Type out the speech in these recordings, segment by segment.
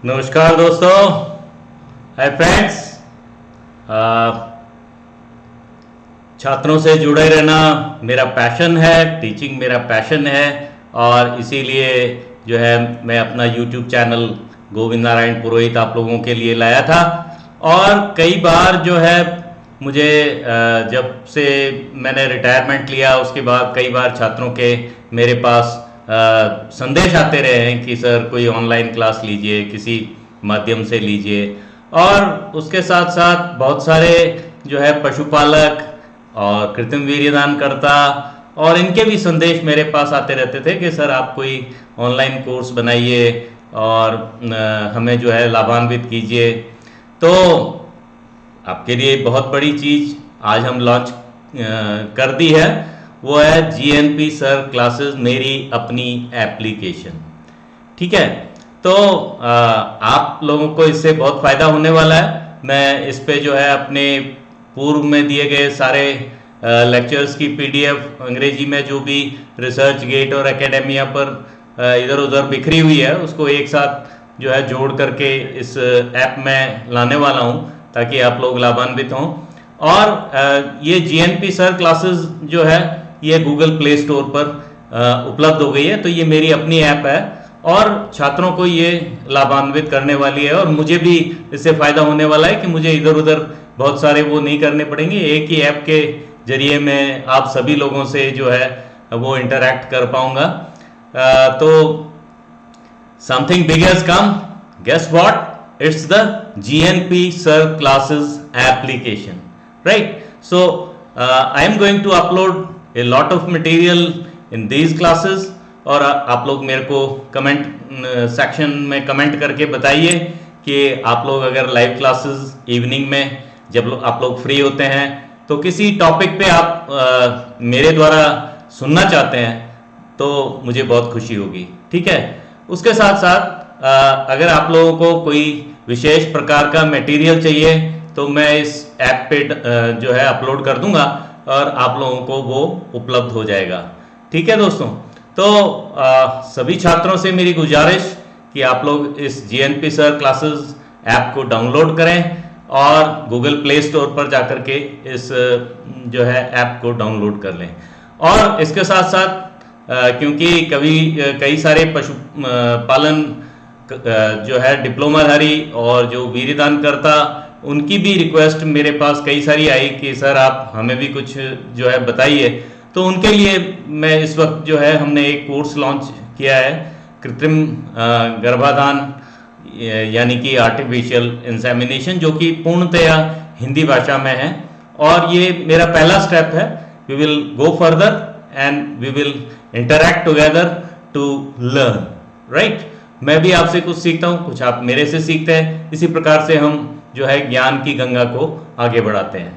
नमस्कार दोस्तों। Hi friends. छात्रों से जुड़े रहना मेरा पैशन है, टीचिंग मेरा पैशन है और इसीलिए जो है मैं अपना यूट्यूब चैनल गोविंद नारायण पुरोहित आप लोगों के लिए लाया था। और कई बार जो है मुझे जब से मैंने रिटायरमेंट लिया उसके बाद कई बार छात्रों के मेरे पास संदेश आते रहे हैं कि सर कोई ऑनलाइन क्लास लीजिए, किसी माध्यम से लीजिए। और उसके साथ साथ बहुत सारे जो है पशुपालक और कृत्रिम वीर्यदान करता और इनके भी संदेश मेरे पास आते रहते थे कि सर आप कोई ऑनलाइन कोर्स बनाइए और हमें जो है लाभान्वित कीजिए। तो आपके लिए बहुत बड़ी चीज़ आज हम लॉन्च कर दी है, वो है GNP सर क्लासेस मेरी अपनी एप्लीकेशन। ठीक है, तो आप लोगों को इससे बहुत फ़ायदा होने वाला है। मैं इस पे जो है अपने पूर्व में दिए गए सारे लेक्चर्स की PDF अंग्रेजी में जो भी रिसर्च गेट और एकेडेमिया पर इधर उधर बिखरी हुई है उसको एक साथ जो है जोड़ करके इस ऐप में लाने वाला हूँ ताकि आप लोग लाभान्वित हों। और ये GNP सर क्लासेस जो है ये गूगल प्ले स्टोर पर उपलब्ध हो गई है। तो ये मेरी अपनी ऐप है और छात्रों को ये लाभान्वित करने वाली है और मुझे भी इससे फ़ायदा होने वाला है कि मुझे इधर उधर बहुत सारे वो नहीं करने पड़ेंगे। एक ही ऐप के जरिए मैं आप सभी लोगों से जो है वो इंटरैक्ट कर पाऊंगा। तो something big has come, guess what, it's the GNP Sir Classes application, right? So I am going to upload a lot of material in these classes और आप लोग मेरे को कमेंट सेक्शन में कमेंट करके बताइए कि आप लोग अगर लाइव क्लासेस इवनिंग में जब आप लोग फ्री होते हैं तो किसी टॉपिक पे आप मेरे द्वारा सुनना चाहते हैं तो मुझे बहुत खुशी होगी। ठीक है, उसके साथ साथ अगर आप लोगों को कोई विशेष प्रकार का मटेरियल चाहिए तो मैं इस ऐप पे जो है अपलोड कर दूंगा और आप लोगों को वो उपलब्ध हो जाएगा। ठीक है दोस्तों, तो सभी छात्रों से मेरी गुजारिश कि आप लोग इस GNP सर क्लासेस ऐप को डाउनलोड करें और गूगल प्ले स्टोर पर जाकर के इस जो है ऐप को डाउनलोड कर लें। और इसके साथ साथ क्योंकि कई सारे पशु पालन जो है डिप्लोमाधारी और जो वीर्यदान करता उनकी भी रिक्वेस्ट मेरे पास कई सारी आई कि सर आप हमें भी कुछ जो है बताइए। तो उनके लिए मैं इस वक्त जो है हमने एक कोर्स लॉन्च किया है, कृत्रिम गर्भाधान यानी कि आर्टिफिशियल इंसेमिनेशन, जो कि पूर्णतया हिंदी भाषा में है। और ये मेरा पहला स्टेप है। We will go further and we will interact together to learn, right. मैं भी आपसे कुछ सीखता हूँ, कुछ आप मेरे से सीखते हैं। इसी प्रकार से हम जो है ज्ञान की गंगा को आगे बढ़ाते हैं।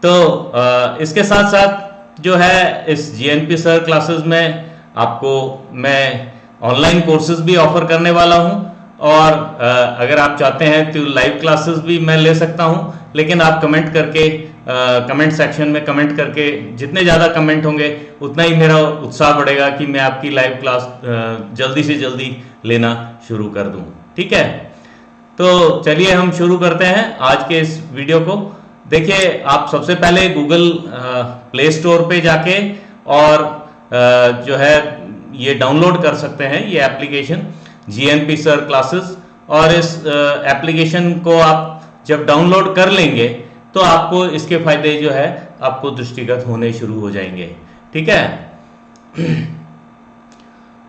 तो इसके साथ साथ जो है इस GNP सर क्लासेस में आपको मैं ऑनलाइन कोर्सेज भी ऑफर करने वाला हूँ और अगर आप चाहते हैं तो लाइव क्लासेस भी मैं ले सकता हूँ। लेकिन आप कमेंट करके कमेंट सेक्शन में कमेंट करके जितने ज़्यादा कमेंट होंगे उतना ही मेरा उत्साह बढ़ेगा कि मैं आपकी लाइव क्लास जल्दी से जल्दी लेना शुरू कर दूं। ठीक है, तो चलिए हम शुरू करते हैं आज के इस वीडियो को। देखिए, आप सबसे पहले गूगल प्ले स्टोर पे जाके और जो है ये डाउनलोड कर सकते हैं ये एप्लीकेशन GNP सर क्लासेस। और इस एप्लीकेशन को आप जब डाउनलोड कर लेंगे तो आपको इसके फायदे जो है आपको दृष्टिगत होने शुरू हो जाएंगे। ठीक है,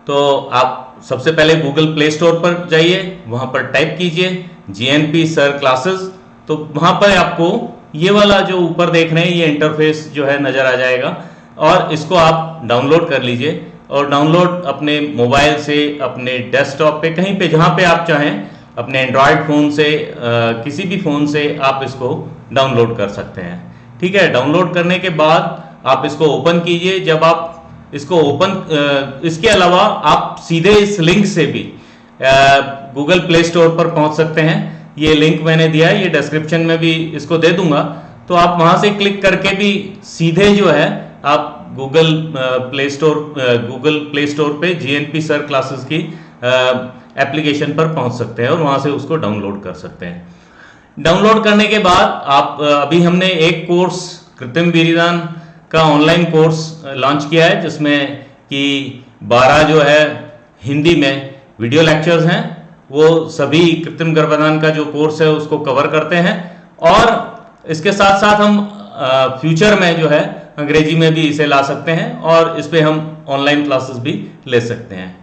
तो आप सबसे पहले गूगल प्ले स्टोर पर जाइए, वहां पर टाइप कीजिए GNP सर क्लासेस। तो वहां पर आपको ये वाला जो ऊपर देख रहे हैं ये इंटरफेस जो है नजर आ जाएगा और इसको आप डाउनलोड कर लीजिए। और डाउनलोड अपने मोबाइल से, अपने डेस्कटॉप पे, कहीं पे जहां पे आप चाहें, अपने एंड्रॉयड फ़ोन से किसी भी फ़ोन से आप इसको डाउनलोड कर सकते हैं। ठीक है, डाउनलोड करने के बाद आप इसको ओपन कीजिए। जब आप इसको इसके अलावा आप सीधे इस लिंक से भी गूगल प्ले स्टोर पर पहुंच सकते हैं। ये लिंक मैंने दिया है, ये डिस्क्रिप्शन में भी इसको दे दूंगा। तो आप वहां से क्लिक करके भी सीधे जो है आप गूगल प्ले स्टोर पे GNP सर क्लासेस की एप्लीकेशन पर पहुंच सकते हैं और वहां से उसको डाउनलोड कर सकते हैं। डाउनलोड करने के बाद आप अभी हमने एक कोर्स कृत्रिम वीर्यदान का ऑनलाइन कोर्स लॉन्च किया है, जिसमें कि 12 जो है हिंदी में वीडियो लेक्चर्स हैं, वो सभी कृत्रिम गर्भाधान का जो कोर्स है उसको कवर करते हैं। और इसके साथ साथ हम फ्यूचर में जो है अंग्रेजी में भी इसे ला सकते हैं और इस पे हम ऑनलाइन क्लासेस भी ले सकते हैं।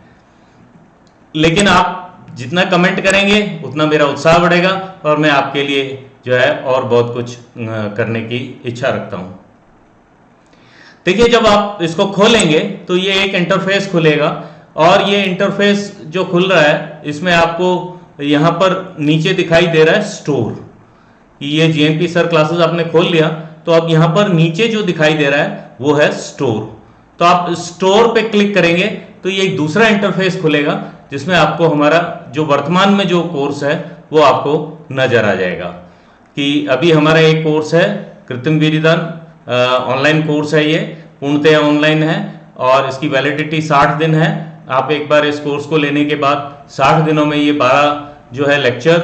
लेकिन आप जितना कमेंट करेंगे उतना मेरा उत्साह बढ़ेगा और मैं आपके लिए जो है और बहुत कुछ करने की इच्छा रखता हूं। देखिए, जब आप इसको खोलेंगे तो ये एक इंटरफेस खुलेगा और ये इंटरफेस जो खुल रहा है इसमें आपको यहां पर नीचे दिखाई दे रहा है स्टोर। ये जीएनपी सर क्लासेस आपने खोल लिया तो अब यहां पर नीचे जो दिखाई दे रहा है वो है स्टोर। तो आप स्टोर पे क्लिक करेंगे तो ये एक दूसरा इंटरफेस खुलेगा जिसमें आपको हमारा जो वर्तमान में जो कोर्स है वो आपको नजर आ जाएगा कि अभी हमारा एक कोर्स है कृत्रिम वीर्यदान, ऑनलाइन कोर्स है, ये पूर्णतः ऑनलाइन है और इसकी वैलिडिटी 60 दिन है। आप एक बार इस कोर्स को लेने के बाद 60 दिनों में ये 12 जो है लेक्चर,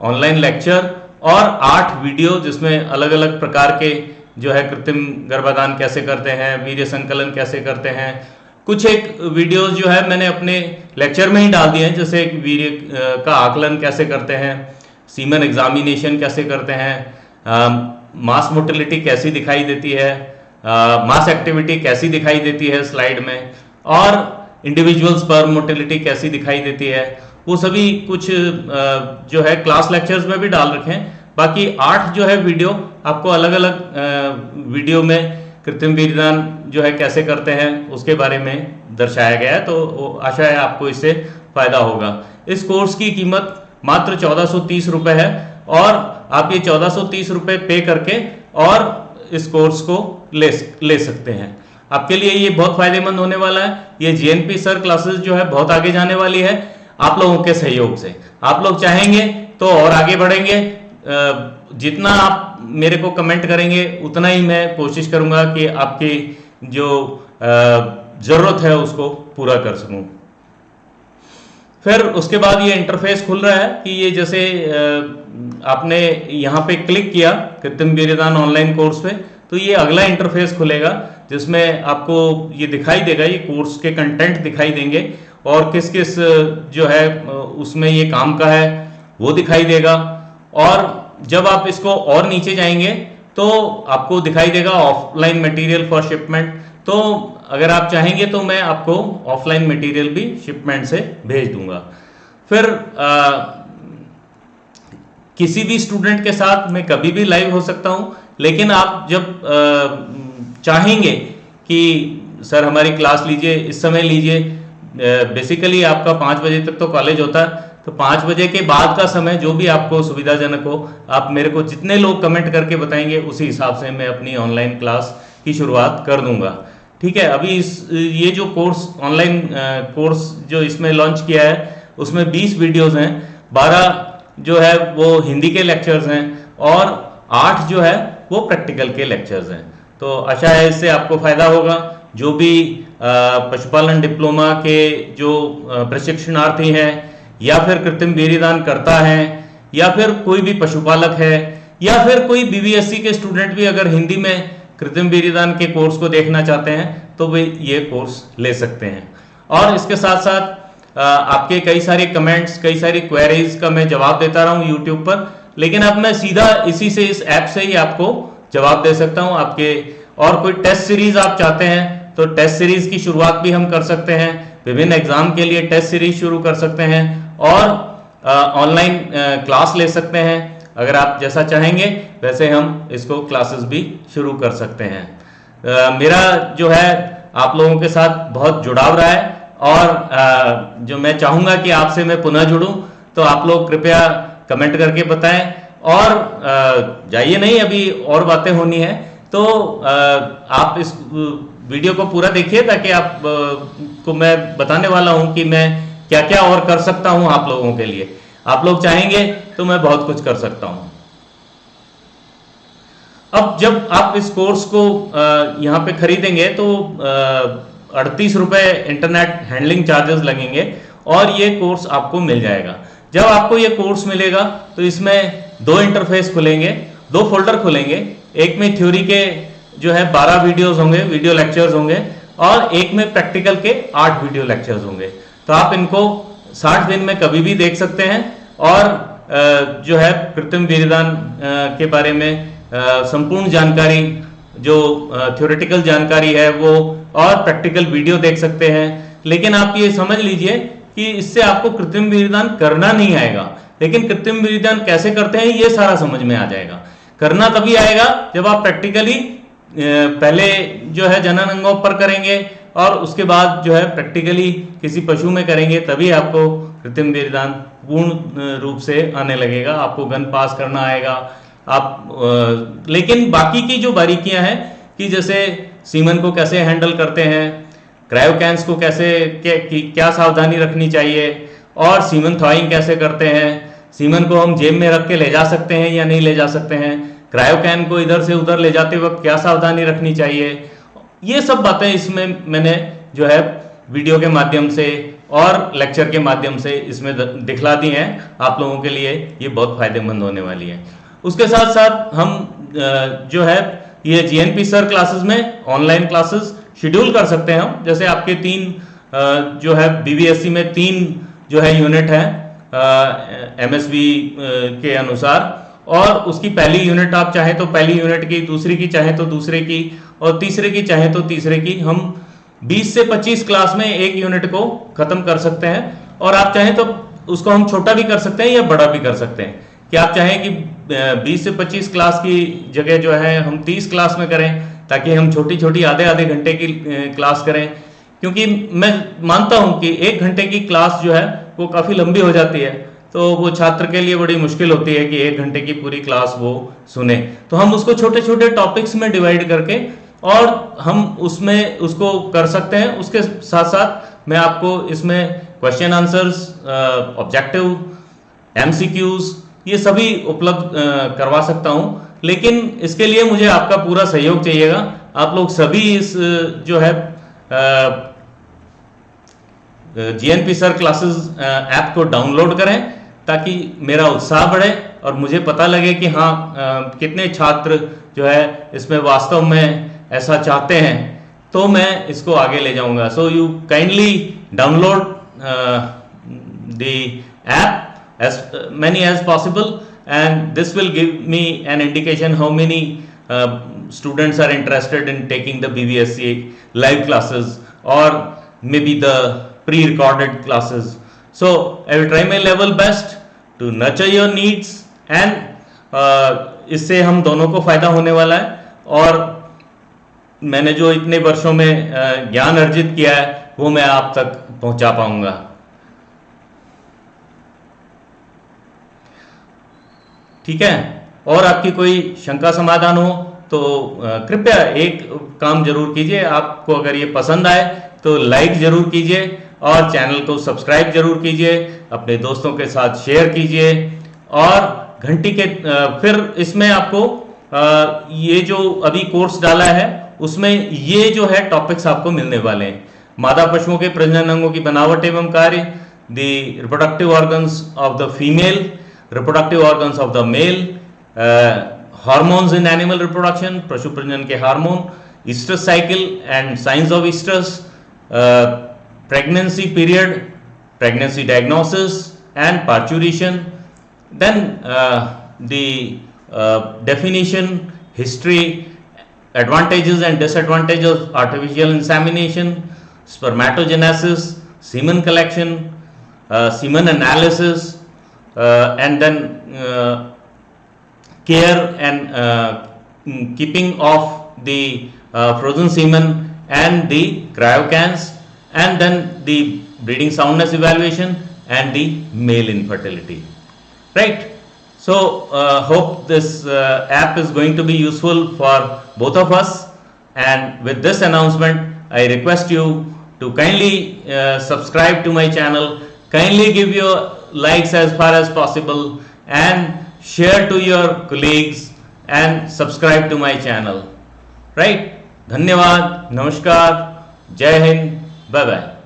ऑनलाइन लेक्चर और 8 वीडियो जिसमें अलग अलग प्रकार के जो है कृत्रिम गर्भाधान कैसे करते हैं, वीर्य संकलन कैसे करते हैं, कुछ एक वीडियोस जो है मैंने अपने लेक्चर में ही डाल दिए हैं, जैसे एक वीर्य का आकलन कैसे करते हैं, सीमन एग्जामिनेशन कैसे करते हैं, मास मोटिलिटी कैसी दिखाई देती है, मास एक्टिविटी कैसी दिखाई देती है स्लाइड में, और इंडिविजुअल स्पर्म मोटिलिटी कैसी दिखाई देती है, वो सभी कुछ जो है क्लास लेक्चर्स में भी डाल रखे हैं। बाकी 8 जो है वीडियो आपको अलग अलग वीडियो में कृत्रिम वीर्यदान जो है कैसे करते हैं उसके बारे में दर्शाया गया है। तो आशा है आपको इससे फायदा होगा। इस कोर्स की कीमत मात्र 1430 रुपए है और आप ये 1430 रुपए पे करके और इस कोर्स को ले सकते हैं। आपके लिए ये बहुत फायदेमंद होने वाला है। ये जीएनपी सर क्लासेस जो है बहुत आगे जाने वाली है आप लोगों के सहयोग से। आप लोग चाहेंगे तो और आगे बढ़ेंगे। जितना आप मेरे को कमेंट करेंगे उतना ही मैं कोशिश करूंगा कि आपकी जो जरूरत है उसको पूरा कर सकूं। फिर उसके बाद ये इंटरफेस खुल रहा है कि ये जैसे आपने यहाँ पे क्लिक किया कृत्रिम वीर्यदान ऑनलाइन कोर्स पे, तो ये अगला इंटरफेस खुलेगा जिसमें आपको ये दिखाई देगा, ये कोर्स के कंटेंट दिखाई देंगे और किस किस जो है उसमें ये काम का है वो दिखाई देगा। और जब आप इसको और नीचे जाएंगे तो आपको दिखाई देगा ऑफलाइन मटेरियल फॉर शिपमेंट। तो अगर आप चाहेंगे तो मैं आपको ऑफलाइन मटेरियल भी शिपमेंट से भेज दूंगा। फिर किसी भी स्टूडेंट के साथ मैं कभी भी लाइव हो सकता हूं, लेकिन आप जब चाहेंगे कि सर हमारी क्लास लीजिए, इस समय लीजिए, बेसिकली आपका 5 बजे तक तो कॉलेज होता है, तो 5 बजे के बाद का समय जो भी आपको सुविधाजनक हो, आप मेरे को जितने लोग कमेंट करके बताएंगे उसी हिसाब से मैं अपनी ऑनलाइन क्लास की शुरुआत कर दूंगा। ठीक है। अभी ये जो कोर्स ऑनलाइन कोर्स जो इसमें लॉन्च किया है उसमें 20 वीडियोस हैं, 12 जो है वो हिंदी के लेक्चर्स हैं और 8 जो है वो प्रैक्टिकल के लेक्चर्स हैं। तो आशा है इससे आपको फायदा होगा। जो भी पशुपालन डिप्लोमा के जो प्रशिक्षणार्थी हैं या फिर कृत्रिम वीर्यदान करता है या फिर कोई भी पशुपालक है या फिर कोई बीबीएससी के स्टूडेंट भी अगर हिंदी में कृत्रिम वीर्यदान के कोर्स को देखना चाहते हैं तो वे ये कोर्स ले सकते हैं। और इसके साथ साथ आपके कई सारे कमेंट्स, कई सारी क्वेरीज का मैं जवाब देता रहा हूँ यूट्यूब पर, लेकिन अब मैं सीधा इसी से, इस ऐप से ही आपको जवाब दे सकता हूँ आपके। और कोई टेस्ट सीरीज आप चाहते हैं तो टेस्ट सीरीज की शुरुआत भी हम कर सकते हैं, विभिन्न एग्जाम के लिए टेस्ट सीरीज शुरू कर सकते हैं और ऑनलाइन क्लास ले सकते हैं। अगर आप जैसा चाहेंगे वैसे हम इसको क्लासेस भी शुरू कर सकते हैं। मेरा जो है आप लोगों के साथ बहुत जुड़ाव रहा है और जो मैं चाहूंगा कि आपसे मैं पुनः जुड़ूं, तो आप लोग कृपया कमेंट करके बताएं। और जाइए नहीं, अभी और बातें होनी है, तो आप इस वीडियो को पूरा देखिए ताकि आप को मैं बताने वाला हूं कि मैं क्या क्या और कर सकता हूं आप लोगों के लिए। आप लोग चाहेंगे तो मैं बहुत कुछ कर सकता हूं। अब जब आप इस कोर्स को यहाँ पे खरीदेंगे तो 38 रुपए इंटरनेट हैंडलिंग चार्जेस लगेंगे और ये कोर्स आपको मिल जाएगा। जब आपको ये कोर्स मिलेगा तो इसमें 2 इंटरफेस खुलेंगे, 2 फोल्डर खुलेंगे। एक में थ्योरी के जो है 12 वीडियोस होंगे, वीडियो लेक्चर्स होंगे, और एक में प्रैक्टिकल के 8 वीडियो लेक्चर्स होंगे। तो आप इनको 60 दिन में कभी भी देख सकते हैं और जो है कृत्रिम वीर्यदान के बारे में संपूर्ण जानकारी, जो थ्योरेटिकल जानकारी है वो, और प्रैक्टिकल वीडियो देख सकते हैं। लेकिन आप ये समझ लीजिए कि इससे आपको कृत्रिम वीर्यदान करना नहीं आएगा, लेकिन कृत्रिम वीर्यदान कैसे करते हैं ये सारा समझ में आ जाएगा। करना तभी आएगा जब आप प्रैक्टिकली पहले जो है जनन अंगों पर करेंगे और उसके बाद जो है प्रैक्टिकली किसी पशु में करेंगे, तभी आपको कृत्रिम वीर्यदान पूर्ण रूप से आने लगेगा, आपको गन पास करना आएगा। आप लेकिन बाकी की जो बारीकियां हैं कि जैसे सीमन को कैसे हैंडल करते हैं, क्रायोकैंस को कैसे क्या सावधानी रखनी चाहिए, और सीमन थॉइंग कैसे करते हैं, सीमन को हम जेब में रख के ले जा सकते हैं या नहीं ले जा सकते हैं, क्रायोकैन को इधर से उधर ले जाते वक्त क्या सावधानी रखनी चाहिए, ये सब बातें इसमें मैंने जो है वीडियो के माध्यम से और लेक्चर के माध्यम से इसमें दिखला दी हैं। आप लोगों के लिए ये बहुत फायदेमंद होने वाली है। उसके साथ साथ हम जो है ये जीएनपी सर क्लासेस में ऑनलाइन क्लासेस शेड्यूल कर सकते हैं हम। जैसे आपके 3 जो है बीबीएससी में 3 जो है यूनिट है एमएसवी के अनुसार, और उसकी पहली यूनिट आप चाहे तो पहली यूनिट की, दूसरी की चाहे तो दूसरे की, और तीसरे की चाहे तो तीसरे की, हम 20 से 25 क्लास में एक यूनिट को खत्म कर सकते हैं। और आप चाहें तो उसको हम छोटा भी कर सकते हैं या बड़ा भी कर सकते हैं, कि आप चाहें कि 20 से 25 क्लास की जगह जो है हम 30 क्लास में करें, ताकि हम छोटी छोटी आधे घंटे की क्लास करें। क्योंकि मैं मानता हूं कि 1 घंटे की क्लास जो है वो काफ़ी लंबी हो जाती है, तो वो छात्र के लिए बड़ी मुश्किल होती है कि 1 घंटे की पूरी क्लास वो सुने। तो हम उसको छोटे छोटे टॉपिक्स में डिवाइड करके और हम उसमें उसको कर सकते हैं। उसके साथ साथ मैं आपको इसमें क्वेश्चन आंसर्स, ऑब्जेक्टिव, एमसीक्यूज ये सभी उपलब्ध करवा सकता हूं। लेकिन इसके लिए मुझे आपका पूरा सहयोग चाहिएगा। आप लोग सभी इस जो है जीएनपी सर क्लासेस ऐप को डाउनलोड करें, ताकि मेरा उत्साह बढ़े और मुझे पता लगे कि हाँ कितने छात्र जो है इसमें वास्तव में ऐसा चाहते हैं, तो मैं इसको आगे ले जाऊंगा। So you kindly download the app as many as possible, and this will give me an indication how many students are interested in taking the BBSC live classes or maybe the pre-recorded classes. So I will try my level best to nurture your needs, and इससे हम दोनों को फायदा होने वाला है। और मैंने जो इतने वर्षों में ज्ञान अर्जित किया है वो मैं आप तक पहुंचा पाऊंगा। ठीक है, और आपकी कोई शंका समाधान हो तो कृपया एक काम जरूर कीजिए। आपको अगर ये पसंद आए तो लाइक जरूर कीजिए और चैनल को सब्सक्राइब जरूर कीजिए, अपने दोस्तों के साथ शेयर कीजिए, और घंटी के फिर इसमें आपको ये जो अभी कोर्स डाला है उसमें ये जो है टॉपिक्स आपको मिलने वाले हैं। मादा पशुओं के प्रजनन अंगों की बनावट एवं कार्य, the reproductive organs of the female, reproductive organs of the male, hormones in animal reproduction, पशु प्रजनन के hormone, estrus cycle and signs of estrus, pregnancy period, pregnancy diagnosis and parturition, then the definition, history, advantages and disadvantages of artificial insemination, spermatogenesis, semen collection, semen analysis, and then care and keeping of the frozen semen and the cryocans, and then the breeding soundness evaluation and the male infertility. Right? So hope this app is going to be useful for both of us, and with this announcement I request you to kindly subscribe to my channel, kindly give your likes as far as possible, and share to your colleagues and subscribe to my channel. Right? धन्यवाद, नमस्कार, जय Hind, bye bye.